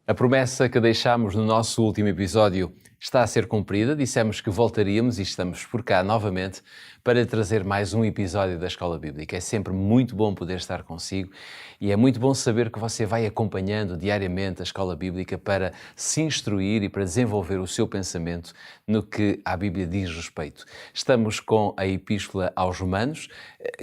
A promessa que deixámos no nosso último episódio está a ser cumprida. Dissemos que voltaríamos e estamos por cá novamente para trazer mais um episódio da Escola Bíblica. É sempre muito bom poder estar consigo e é muito bom saber que você vai acompanhando diariamente a Escola Bíblica para se instruir e para desenvolver o seu pensamento no que a Bíblia diz respeito. Estamos com a Epístola aos Romanos,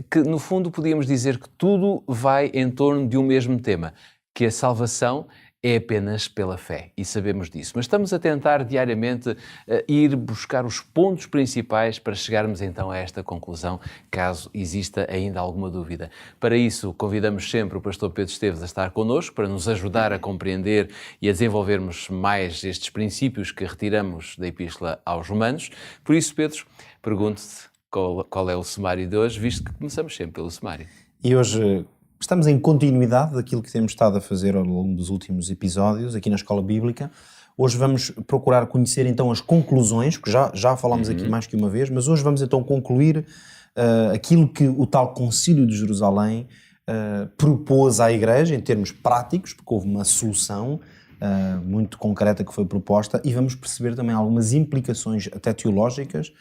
que no fundo podíamos dizer que tudo vai em torno de um mesmo tema, que a salvação é apenas pela fé, e sabemos disso. Mas estamos a tentar diariamente ir buscar os pontos principais para chegarmos então a esta conclusão, caso exista ainda alguma dúvida. Para isso, convidamos sempre o pastor Pedro Esteves a estar connosco, para nos ajudar a compreender e a desenvolvermos mais estes princípios que retiramos da Epístola aos Romanos. Por isso, Pedro, pergunto-te qual é o sumário de hoje, visto que começamos sempre pelo sumário. E hoje estamos em continuidade daquilo que temos estado a fazer ao longo dos últimos episódios aqui na Escola Bíblica. Hoje vamos procurar conhecer então as conclusões, que já falámos aqui mais que uma vez, mas hoje vamos então concluir aquilo que o tal Concílio de Jerusalém propôs à Igreja em termos práticos, porque houve uma solução muito concreta que foi proposta, e vamos perceber também algumas implicações até teológicas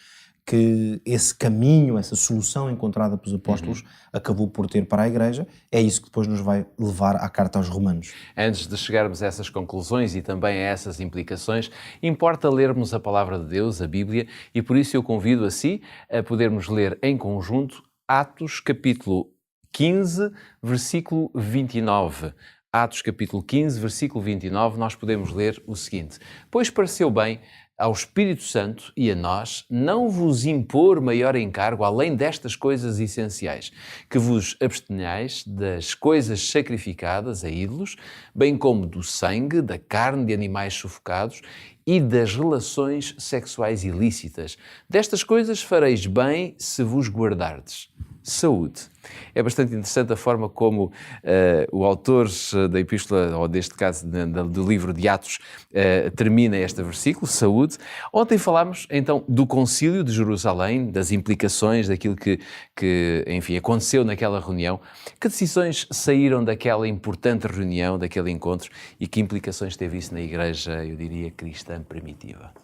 que esse caminho, essa solução encontrada pelos apóstolos acabou por ter para a Igreja. É isso que depois nos vai levar à carta aos Romanos. Antes de chegarmos a essas conclusões e também a essas implicações, importa lermos a Palavra de Deus, a Bíblia, e por isso eu convido a si a podermos ler em conjunto Atos capítulo 15, versículo 29. Atos capítulo 15, versículo 29, nós podemos ler o seguinte: Pois pareceu bem ao Espírito Santo e a nós não vos impor maior encargo além destas coisas essenciais, que vos abstenhais das coisas sacrificadas a ídolos, bem como do sangue, da carne de animais sufocados e das relações sexuais ilícitas. Destas coisas fareis bem se vos guardardes. Saúde. É bastante interessante a forma como o autor da Epístola, ou neste caso do livro de Atos, termina este versículo, saúde. Ontem falámos então do Concílio de Jerusalém, das implicações daquilo que enfim, aconteceu naquela reunião. Que decisões saíram daquela importante reunião, daquele encontro, e que implicações teve isso na Igreja, eu diria, cristã primitiva?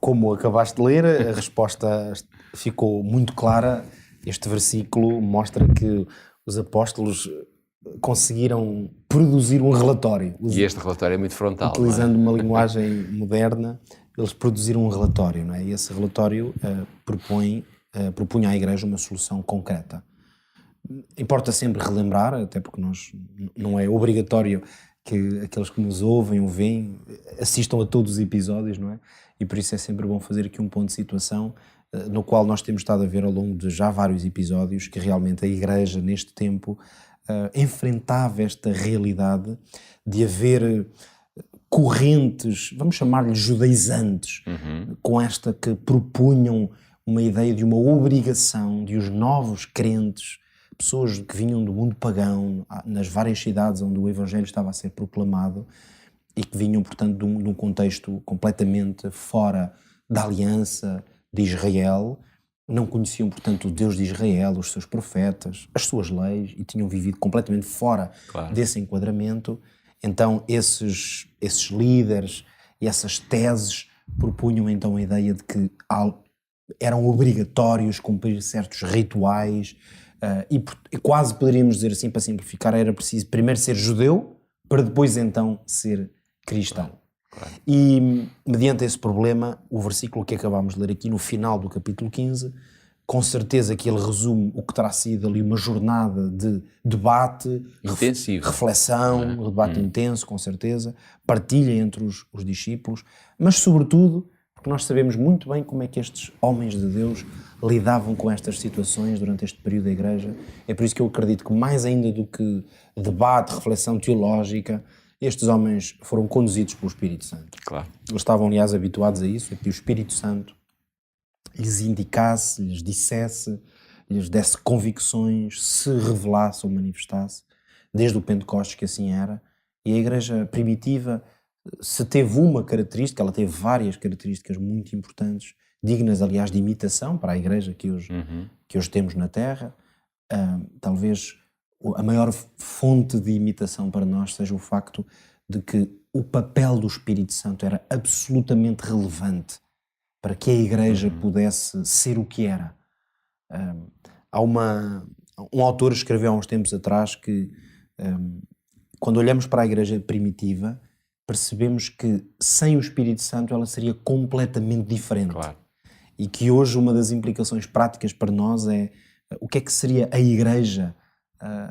Como acabaste de ler, a resposta ficou muito clara. Este versículo mostra que os apóstolos conseguiram produzir um relatório. E este relatório é muito frontal. Utilizando uma linguagem moderna, eles produziram um relatório, não é? E esse relatório propunha à Igreja uma solução concreta. Importa sempre relembrar, até porque não é obrigatório que aqueles que nos ouvem ou veem assistam a todos os episódios, não é? E por isso é sempre bom fazer aqui um ponto de situação, no qual nós temos estado a ver ao longo de já vários episódios que realmente a Igreja, neste tempo, enfrentava esta realidade de haver correntes, vamos chamar-lhe judaizantes, com esta que propunham uma ideia de uma obrigação de os novos crentes, pessoas que vinham do mundo pagão, nas várias cidades onde o Evangelho estava a ser proclamado, e que vinham, portanto, de um contexto completamente fora da aliança de Israel, não conheciam, portanto, o Deus de Israel, os seus profetas, as suas leis, e tinham vivido completamente fora desse enquadramento. Então esses líderes e essas teses propunham então a ideia de que eram obrigatórios cumprir certos rituais, e quase poderíamos dizer assim, para simplificar, era preciso primeiro ser judeu para depois então ser cristão. Claro. E, mediante esse problema, o versículo que acabámos de ler aqui no final do capítulo 15, com certeza que ele resume o que terá sido ali uma jornada de debate, intensivo, reflexão, debate intenso, com certeza, partilha entre os discípulos, mas sobretudo porque nós sabemos muito bem como é que estes homens de Deus lidavam com estas situações durante este período da Igreja. É por isso que eu acredito que mais ainda do que debate, reflexão teológica, estes homens foram conduzidos pelo Espírito Santo. Claro. Eles estavam, aliás, habituados a isso, a que o Espírito Santo lhes indicasse, lhes dissesse, lhes desse convicções, se revelasse ou manifestasse, desde o Pentecostes que assim era. E a Igreja primitiva, se teve uma característica, ela teve várias características muito importantes, dignas, aliás, de imitação para a Igreja que hoje temos na Terra. Talvez a maior fonte de imitação para nós seja o facto de que o papel do Espírito Santo era absolutamente relevante para que a Igreja pudesse ser o que era. Há um autor que escreveu há uns tempos atrás que quando olhamos para a Igreja primitiva, percebemos que sem o Espírito Santo ela seria completamente diferente. Claro. E que hoje uma das implicações práticas para nós é o que é que seria a Igreja,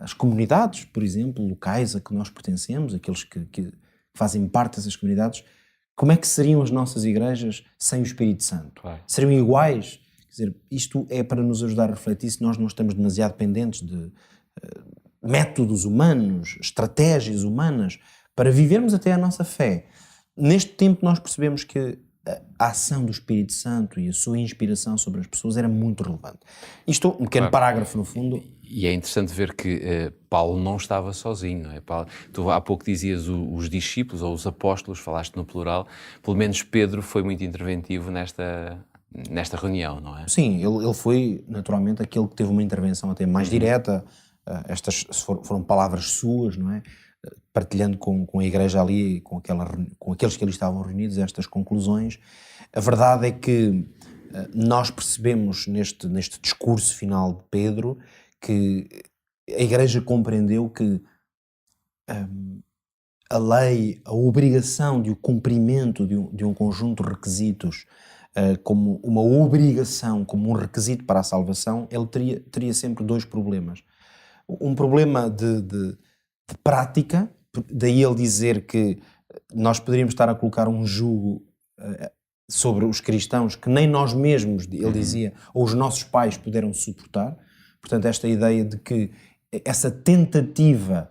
as comunidades, por exemplo, locais a que nós pertencemos, aqueles que fazem parte dessas comunidades, como é que seriam as nossas igrejas sem o Espírito Santo? Claro. Seriam iguais? Quer dizer, isto é para nos ajudar a refletir se nós não estamos demasiado dependentes de métodos humanos, estratégias humanas, para vivermos até a nossa fé. Neste tempo nós percebemos que a ação do Espírito Santo e a sua inspiração sobre as pessoas era muito relevante. Isto, um pequeno parágrafo no fundo. E é interessante ver que Paulo não estava sozinho, não é? Paulo, tu há pouco dizias os discípulos ou os apóstolos, falaste no plural, pelo menos Pedro foi muito interventivo nesta reunião, não é? Sim, ele foi naturalmente aquele que teve uma intervenção até mais direta, estas foram palavras suas, não é? Partilhando com a igreja ali, com aqueles que ali estavam reunidos, estas conclusões. A verdade é que nós percebemos neste discurso final de Pedro que a igreja compreendeu que a lei, a obrigação de o cumprimento de um conjunto de requisitos como uma obrigação, como um requisito para a salvação, ele teria sempre dois problemas. Um problema de prática, daí ele dizer que nós poderíamos estar a colocar um jugo sobre os cristãos que nem nós mesmos, ele dizia, ou os nossos pais puderam suportar. Portanto, esta ideia de que essa tentativa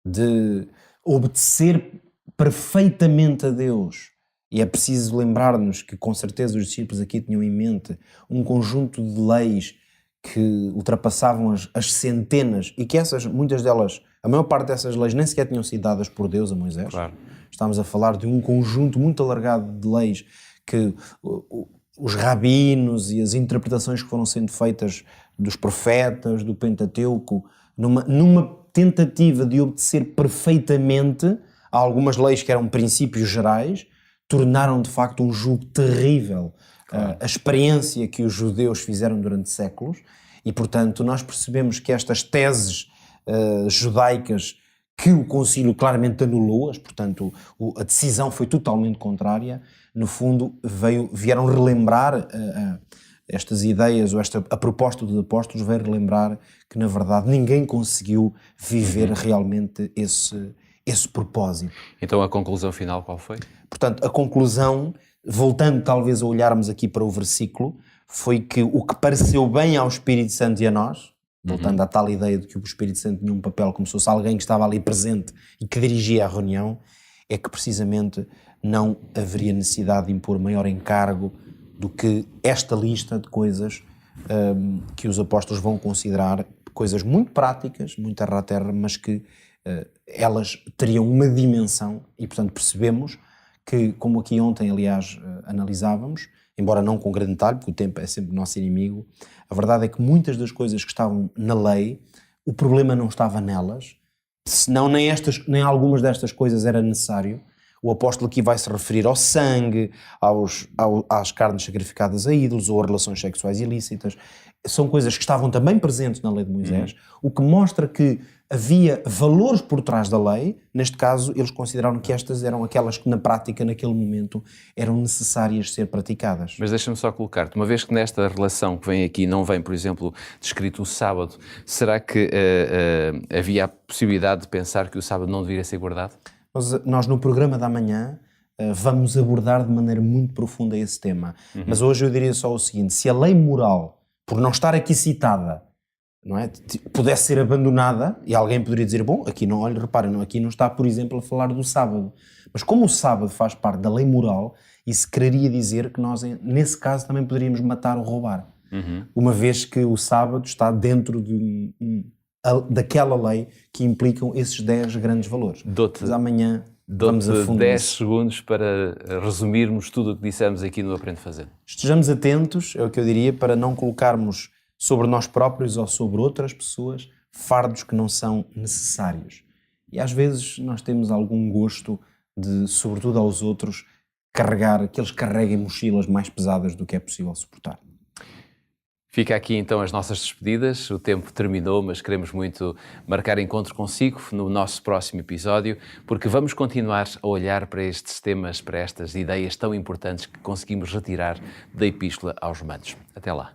de obedecer perfeitamente a Deus, e é preciso lembrar-nos que com certeza os discípulos aqui tinham em mente um conjunto de leis que ultrapassavam as centenas e que muitas delas, a maior parte dessas leis nem sequer tinham sido dadas por Deus a Moisés. Claro. Estamos a falar de um conjunto muito alargado de leis que os rabinos e as interpretações que foram sendo feitas dos profetas, do Pentateuco, numa tentativa de obedecer perfeitamente a algumas leis que eram princípios gerais, tornaram de facto um jugo terrível. Claro. A experiência que os judeus fizeram durante séculos e, portanto, nós percebemos que estas teses judaicas que o concílio claramente anulou, portanto, a decisão foi totalmente contrária, no fundo vieram relembrar estas ideias, ou a proposta dos apóstolos veio relembrar que, na verdade, ninguém conseguiu viver realmente esse propósito. Então a conclusão final qual foi? Portanto, a conclusão, voltando talvez a olharmos aqui para o versículo, foi que o que pareceu bem ao Espírito Santo e a nós, voltando à tal ideia de que o Espírito Santo tinha um papel como se fosse alguém que estava ali presente e que dirigia a reunião, é que precisamente não haveria necessidade de impor maior encargo do que esta lista de coisas que os apóstolos vão considerar coisas muito práticas, muito terra a terra, mas que elas teriam uma dimensão e, portanto, percebemos que, como aqui ontem, aliás, analisávamos, embora não com grande detalhe, porque o tempo é sempre nosso inimigo, a verdade é que muitas das coisas que estavam na lei, o problema não estava nelas, senão nem algumas destas coisas era necessário. O apóstolo aqui vai se referir ao sangue, às carnes sacrificadas a ídolos ou a relações sexuais ilícitas. São coisas que estavam também presentes na lei de Moisés, o que mostra que havia valores por trás da lei. Neste caso, eles consideraram que estas eram aquelas que na prática, naquele momento, eram necessárias ser praticadas. Mas deixa-me só colocar-te, uma vez que nesta relação que vem aqui não vem, por exemplo, descrito o sábado, será que havia a possibilidade de pensar que o sábado não deveria ser guardado? Nós no programa da manhã vamos abordar de maneira muito profunda esse tema. Mas hoje eu diria só o seguinte: se a lei moral, por não estar aqui citada, não é, pudesse ser abandonada, e alguém poderia dizer, bom, aqui não, olha, reparem, aqui não está, por exemplo, a falar do sábado. Mas como o sábado faz parte da lei moral, isso quereria dizer que nós, nesse caso, também poderíamos matar ou roubar. Uma vez que o sábado está dentro daquela lei que implicam esses 10 grandes valores. Mas amanhã vamos a fundo 10 segundos para resumirmos tudo o que dissemos aqui no Aprende Fazendo. Estejamos atentos, é o que eu diria, para não colocarmos sobre nós próprios ou sobre outras pessoas fardos que não são necessários. E às vezes nós temos algum gosto de, sobretudo aos outros, que eles carreguem mochilas mais pesadas do que é possível suportar. Fica aqui então as nossas despedidas, o tempo terminou, mas queremos muito marcar encontro consigo no nosso próximo episódio, porque vamos continuar a olhar para estes temas, para estas ideias tão importantes que conseguimos retirar da Epístola aos Romanos. Até lá.